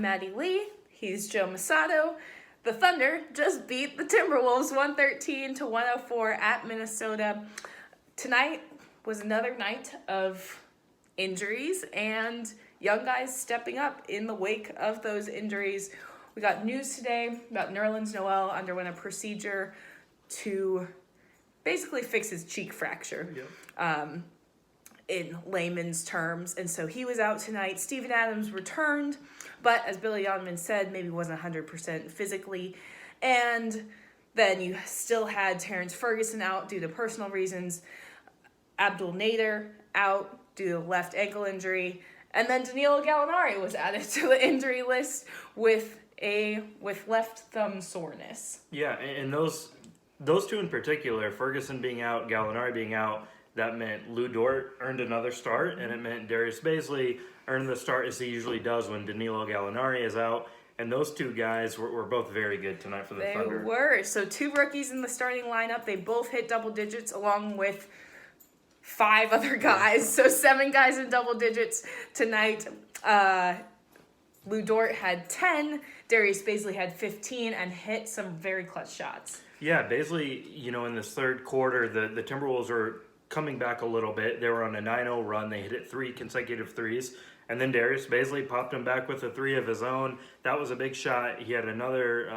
Maddie Lee. He's Joe Mussatto. The Thunder just beat the Timberwolves 113-104 at Minnesota. Tonight was another night of injuries and young guys stepping up in the wake of those injuries. We got news today about Nerlens Noel underwent a procedure to basically fix his cheek fracture. Yep. In layman's terms, and so he was out tonight. Steven Adams returned, but as Billy Donovan said, maybe wasn't 100% physically. And then you still had Terrence Ferguson out due to personal reasons, Abdul Nader out due to left ankle injury, and then Danilo Gallinari was added to the injury list with left thumb soreness. Yeah, and those two in particular, Ferguson being out, Gallinari being out, that meant Lou Dort earned another start, and it meant Darius Bazley earned the start as he usually does when Danilo Gallinari is out. And those two guys were both very good tonight for the Thunder. They were. So 2 rookies in the starting lineup. They both hit double digits along with 5 other guys. So 7 guys in double digits tonight. Lou Dort had 10. Darius Bazley had 15 and hit some very clutch shots. Yeah, Bazley, in this third quarter, the Timberwolves were coming back a little bit. They were on a 9-0 run. They hit 3 consecutive threes. And then Darius Bazley popped him back with a 3 of his own. That was a big shot. He had another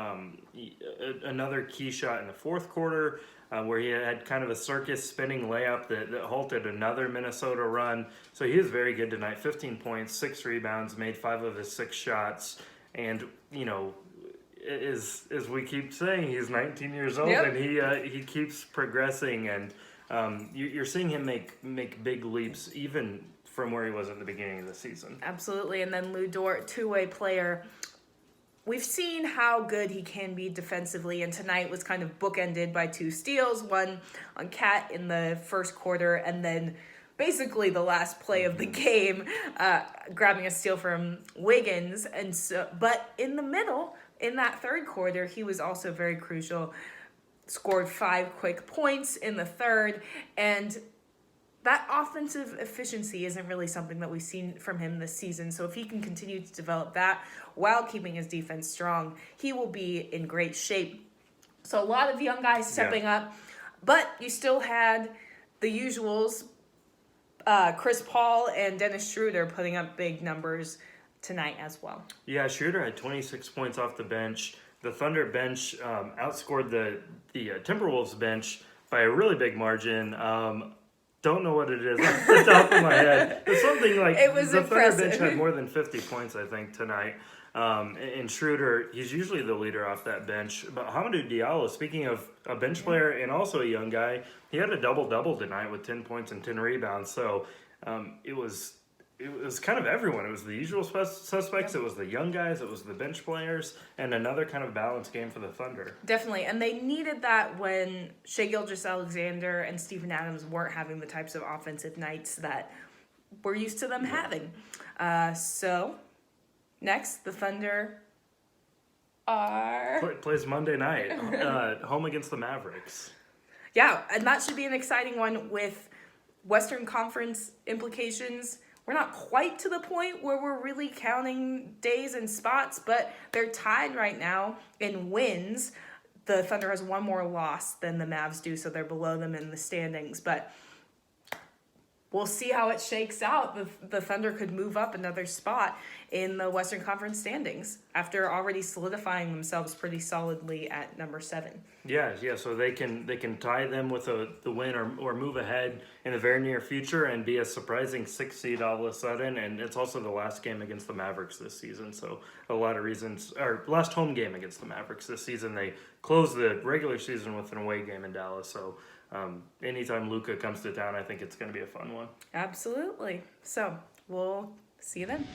key shot in the fourth quarter where he had kind of a circus spinning layup that halted another Minnesota run. So he was very good tonight. 15 points, 6 rebounds, made 5 of his 6 shots. And, as we keep saying, he's 19 years old. Yep. And he keeps progressing, and you're seeing him make big leaps even from where he was at the beginning of the season. Absolutely. And then Lou Dort, 2-way player. We've seen how good he can be defensively, and tonight was kind of bookended by 2 steals, one on Cat in the first quarter, and then basically the last play of the game, grabbing a steal from Wiggins. And so, but in the middle, in that third quarter, he was also very crucial. Scored 5 quick points in the third, and that offensive efficiency isn't really something that we've seen from him this season. So if he can continue to develop that while keeping his defense strong, he will be in great shape. So a lot of young guys stepping up, but you still had the usuals, Chris Paul and Dennis Schroeder putting up big numbers tonight as well. Yeah, Schroeder had 26 points off the bench. The Thunder bench outscored the Timberwolves bench by a really big margin. Don't know what it is off the top of my head. It's something like it was the impressive. Thunder bench had more than 50 points, I think, tonight. And Schroeder, he's usually the leader off that bench. But Hamidou Diallo, speaking of a bench player and also a young guy, he had a double-double tonight with 10 points and 10 rebounds. So it was kind of everyone. It was the usual suspects. It was the young guys. It was the bench players, and another kind of balanced game for the Thunder. Definitely, and they needed that when Shai Gilgeous-Alexander and Steven Adams weren't having the types of offensive nights that we're used to them having. So, next, the Thunder plays Monday night, home against the Mavericks. Yeah, and that should be an exciting one with Western Conference implications. We're not quite to the point where we're really counting days and spots, but they're tied right now in wins. The Thunder has 1 more loss than the Mavs do, so they're below them in the standings. But we'll see how it shakes out. The Thunder could move up another spot in the Western Conference standings after already solidifying themselves pretty solidly at number 7. Yeah. So they can tie them with the win or move ahead in the very near future and be a surprising 6th seed all of a sudden. And it's also the last game against the Mavericks this season, so a lot of reasons. Or last home game against the Mavericks this season. They closed the regular season with an away game in Dallas. So anytime Luka comes to town, I think it's going to be a fun one. Absolutely. So we'll see you then.